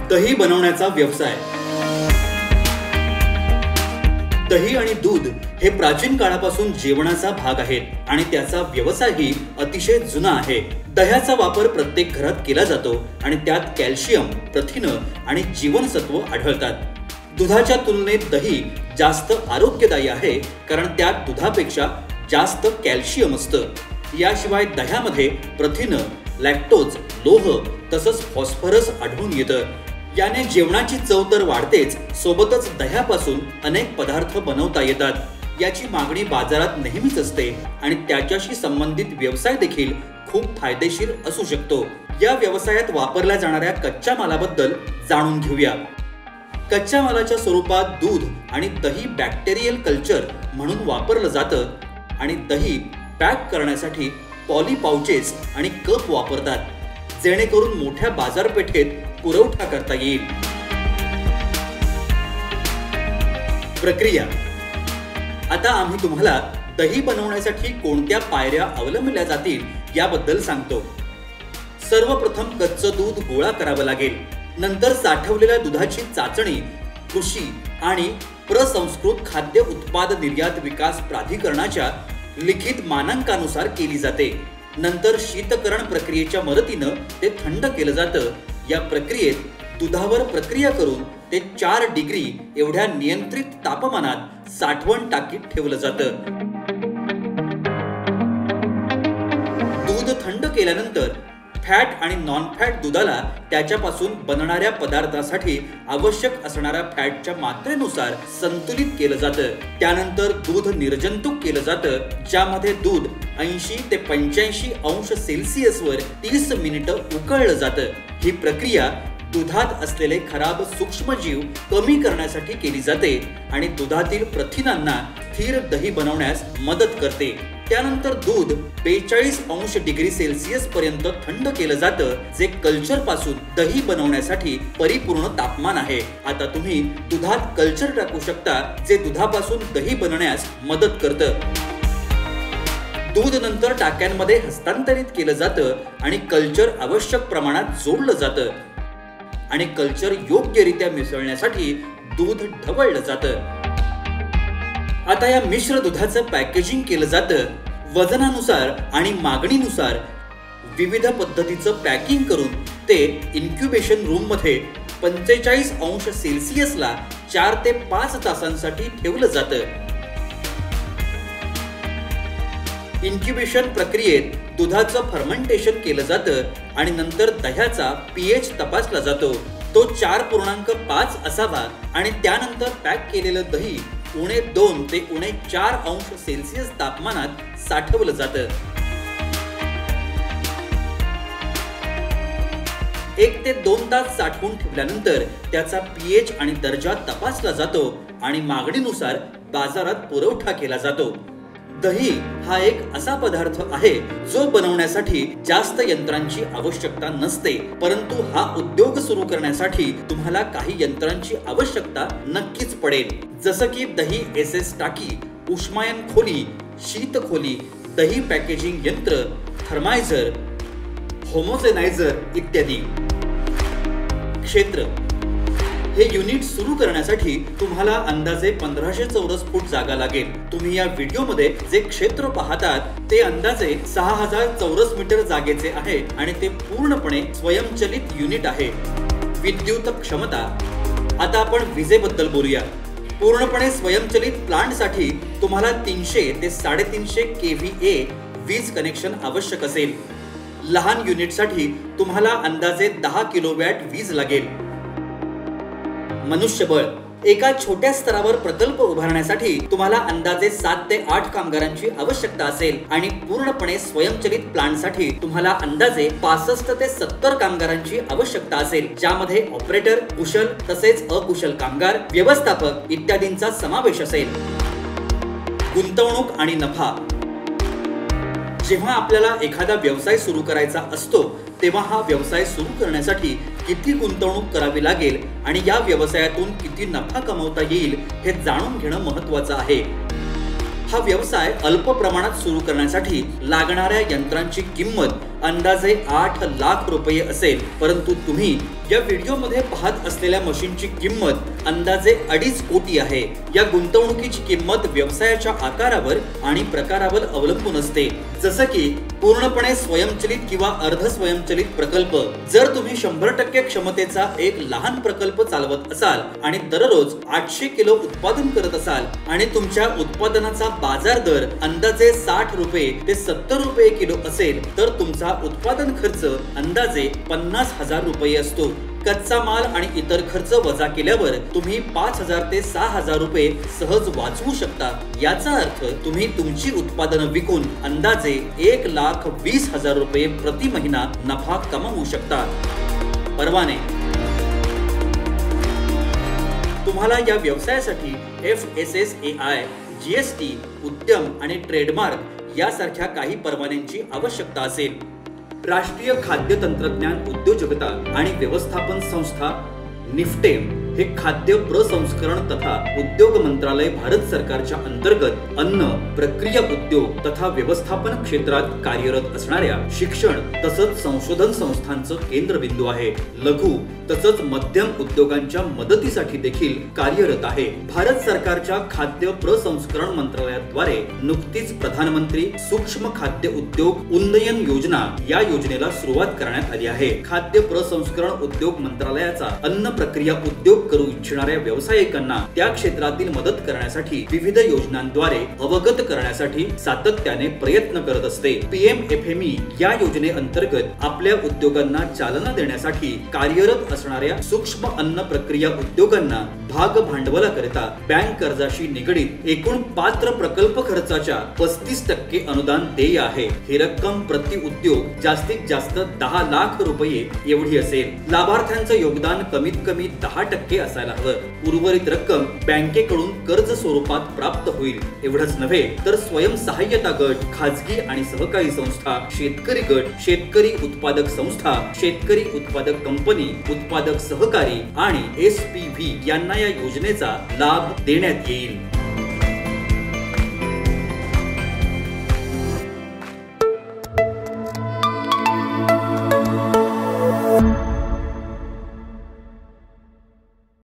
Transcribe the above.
दही बनवण्याचा व्यवसाय। दही आणि दूध हे प्राचीन काळापासून जेवणाचा भाग आहेत आणि त्याचा व्यवसायही अतिशय जुना आहे। दह्याचा वापर प्रत्येक घरात केला जातो आणि त्यात कॅल्शियम, प्रथिने आणि जीवनसत्व आढळतात। दुधाच्या तुलनेत दही जास्त आरोग्यदायी आहे कारण त्यात दुधापेक्षा जास्त कॅल्शियम असतं। याशिवाय दह्यामध्ये प्रथिने, लॅक्टोज, लोह तसंच फॉस्फरस आढळून येतं। याने जेवणाची चव तर वाढतेच, सोबतच दह्यापासून अनेक पदार्थ बनवता येतात। याची मागणी बाजारात नेहमीच असते आणि त्याच्याशी संबंधित व्यवसाय देखील खूप फायदेशीर असू शकतो। या व्यवसायात वापरल्या जाणाऱ्या कच्च्या मालाबद्दल जाणून घेऊया। कच्च्या मालाच्या स्वरूपात दूध आणि दही बॅक्टेरियल कल्चर म्हणून वापरलं जातं आणि दही पॅक करण्यासाठी पॉली पाउचेस आणि कप वापरतात, जेणेकरून मोठ्या बाजारपेठेत पुरवठा करता येईल। प्रक्रिया। आता आम्ही तुम्हाला दही बनवण्यासाठी कोणत्या पायऱ्या अवलंबल्या जातील याबद्दल सांगतो। सर्वप्रथम कच्चं दूध गोळा करावं लागेल। नंतर साठवलेल्या दुधाची चाचणी कृषी आणि प्रसंस्कृत खाद्य उत्पाद निर्यात विकास प्राधिकरणाच्या लिखित मानांकानुसार केली जाते। नंतर शीतकरण प्रक्रियेच्या मदतीने ते थंड केलं जातं। या प्रक्रियेत दुधावर प्रक्रिया करून ते 4 डिग्री एवढ्या नियंत्रित तापमानात साठवण टाकीत ठेवलं जातं। दूध थंड केल्यानंतर फॅट आणि नॉन फॅट दुधाला त्याच्यापासून बनणाऱ्या पदार्थासाठी आवश्यक असणाऱ्या फॅटच्या मात्रेनुसार संतुलित केलं जातं। त्यानंतर दूध निर्जंतुक केलं जातं, ज्यामध्ये दूध 80 ते 85 अंश सेल्सिअसवर 30 मिनिटं उकळलं जातं। ही प्रक्रिया दुधात असलेले खराब सूक्ष्मजीव कमी करण्यासाठी केली जाते आणि दुधातील प्रथिनांना स्थिर दही बनवण्यास मदत करते। त्यानंतर दूध 42 अंश डिग्री सेल्सिअस पर्यंत थंड केलं जातं, जे कल्चर पासून दही बनवण्यासाठी परिपूर्ण तापमान आहे। आता तुम्ही दुधात कल्चर टाकू शकता, जे दुधापासून दही बनवण्यास मदत करतं। दूध नंतर टाक्यांमध्ये हस्तांतरित केलं जातं आणि कल्चर आवश्यक प्रमाणात जोडलं जातं आणि कल्चर योग्यरित्या मिसळण्यासाठी दूध ढवळलं जातं। आता या मिश्र दुधाचं पॅकेजिंग केलं जातं। वजनानुसार आणि मागणीनुसार विविध पद्धतीचं पॅकिंग करून ते इन्क्युबेशन रूम मध्ये 45 अंश सेल्सिअसला 4 ते 5 तासांसाठी ठेवलं जातं। इन्क्युबेशन प्रक्रियेत दुधाचं फर्मेंटेशन केलं जातं आणि नंतर दह्याचा पीएच तपासला जातो। तो 4.5 असावा आणि त्यानंतर पॅक केलेलं दही -2 ते -4 अंश सेल्सिअस तापमानात साठवलं जातं। 1 ते 2 तास साठवून ठेवल्यानंतर त्याचा पीएच आणि दर्जा तपासला जातो आणि मागणीनुसार बाजारात पुरवठा केला जातो। दही हा एक असा पदार्थ आहे जो बनवण्यासाठी जास्त यंत्रांची आवश्यकता नसते, परंतु हा उद्योग सुरू करण्यासाठी तुम्हाला काही यंत्रांची आवश्यकता नक्कीच पडेल, जसं की दही एसएस टाकी, उष्मायन खोली, शीत खोली, दही पॅकेजिंग यंत्र, थर्मायझर, होमोजेनायझर इत्यादी। क्षेत्र। हे युनिट सुरू करण्यासाठी तुम्हाला अंदाजे 1500 चौरस फूट जागा लागेल। तुम्ही या व्हिडिओमध्ये जे क्षेत्र पाहतात ते अंदाजे 6000 चौरस मीटर जागेचे आहे आणि ते पूर्णपणे स्वयंचलित युनिट आहे। विद्युत क्षमता। आता आपण विजेबद्दल बोलूया। पूर्णपणे स्वयंचलित प्लांटसाठी तुम्हाला 300 ते 350 kVA वीज कनेक्शन आवश्यक असेल। लहान युनिटसाठी तुम्हाला अंदाजे 10 किलोवॅट वीज लागेल। मनुष्यबळ। एका छोट्या स्तरावर प्रकल्प उभारण्यासाठी तुम्हाला अंदाजे 7 ते 8 कामगारांची आवश्यकता असेल आणि पूर्णपणे स्वयंचलित प्लांटसाठी तुम्हाला अंदाजे 65 ते 70 कामगारांची आवश्यकता असेल, ज्यामध्ये ऑपरेटर, कुशल तसेच अकुशल कामगार, व्यवस्थापक इत्यादींचा समावेश असेल। गुंतवणूक आणि नफा। जेव्हा आपल्याला एखादा व्यवसाय सुरू करायचा असतो तेव्हा हा व्यवसाय सुरू करण्यासाठी किती गुंतवणूक करावी लागेल आणि या व्यवसायातून किती नफा कमवता येईल हे जाणून घेणं महत्त्वाचं आहे। हा व्यवसाय अल्प प्रमाणात सुरू करण्यासाठी लागणाऱ्या यंत्रांची किंमत अंदाजे 8 लाख रुपये असेल, परंतु तुम्ही या व्हिडिओमध्ये पाहत असलेल्या मशीनची किंमत अंदाजे 2.5 कोटी आहे। या गुंतवणुकीची किंमत व्यवसायाच्या आकारावर आणि प्रकारावर अवलंबून असते, जसं की पूर्णपणे स्वयंचलित किंवा अर्ध स्वयंचलित प्रकल्प। जर तुम्ही 100% क्षमतेचा एक लहान प्रकल्प चालवत असाल आणि दररोज 800 किलो उत्पादन करत असाल आणि तुमच्या उत्पादनाचा बाजार दर अंदाजे 60 रुपये ते 70 रुपये किलो असेल, तर तुमचा उत्पादन खर्च अंदाजे 50,000 रुपये असतो। कच्चा माल आणि इतर खर्च वजा केल्यावर तुम्ही 5,000 ते 6,000 रुपये सहज वाचवू शकता। याचा अर्थ तुम्ही तुमची उत्पादनं विकून अंदाजे 1,20,000 रुपये प्रति महिना नफा कमवू शकता। परवाने तुम्हाला या व्यवसायासाठी FSSAI, GST, उद्यम आणि ट्रेडमार्क यासारख्या काही परवान्यांची आवश्यकता असेल। राष्ट्रीय खाद्य तंत्रज्ञान उद्योजकता आणि व्यवस्थापन संस्था निफ्टेम हे खाद्य प्रसंस्करण तथा उद्योग मंत्रालय भारत सरकारच्या अंतर्गत अन्न प्रक्रिया उद्योग तथा व्यवस्थापन क्षेत्रात कार्यरत असणाऱ्या शिक्षण तसंच संशोधन संस्थांचं केंद्रबिंदू आहे। लघु तसंच मध्यम उद्योगांच्या मदतीसाठी देखील कार्यरत आहे। भारत सरकारच्या खाद्य प्रसंस्करण मंत्रालयाद्वारे नुकतीच प्रधानमंत्री सूक्ष्म खाद्य उद्योग उन्नयन योजना या योजनेला सुरुवात करण्यात आली आहे। खाद्य प्रसंस्करण उद्योग मंत्रालयाचा अन्न प्रक्रिया उद्योग करू इच्छिणाऱ्या व्यावसायिकांना त्या क्षेत्रातील मदत करण्यासाठी विविध योजनांद्वारे अवगत करण्यासाठी सातत्याने प्रयत्न करत असते। PMFME या योजनेअंतर्गत आपल्या उद्योगांना चालना देण्यासाठी कार्यरत असणाऱ्या सूक्ष्म अन्न प्रक्रिया उद्योगांना भाग भांडवलाकरिता बँक कर्जाशी निगडीत एकूण पात्र प्रकल्प खर्चाच्या 35% अनुदान देय आहे। ही रक्कम प्रति उद्योग जास्तीत जास्त 10 लाख रुपये एवढी असेल। लाभार्थ्यांचं योगदान कमीत कमी 10% असायला हवं। उर्वरित रक्कम बँकेकडून कर्ज स्वरूपात प्राप्त होईल। एवढंच नव्हे तर स्वयंसहाय्यता गट, खाजगी आणि सहकारी संस्था, शेतकरी गट, शेतकरी उत्पादक संस्था, शेतकरी उत्पादक कंपनी, उत्पादक सहकारी आणि SPV यांना या योजनेचा लाभ देण्यात येईल।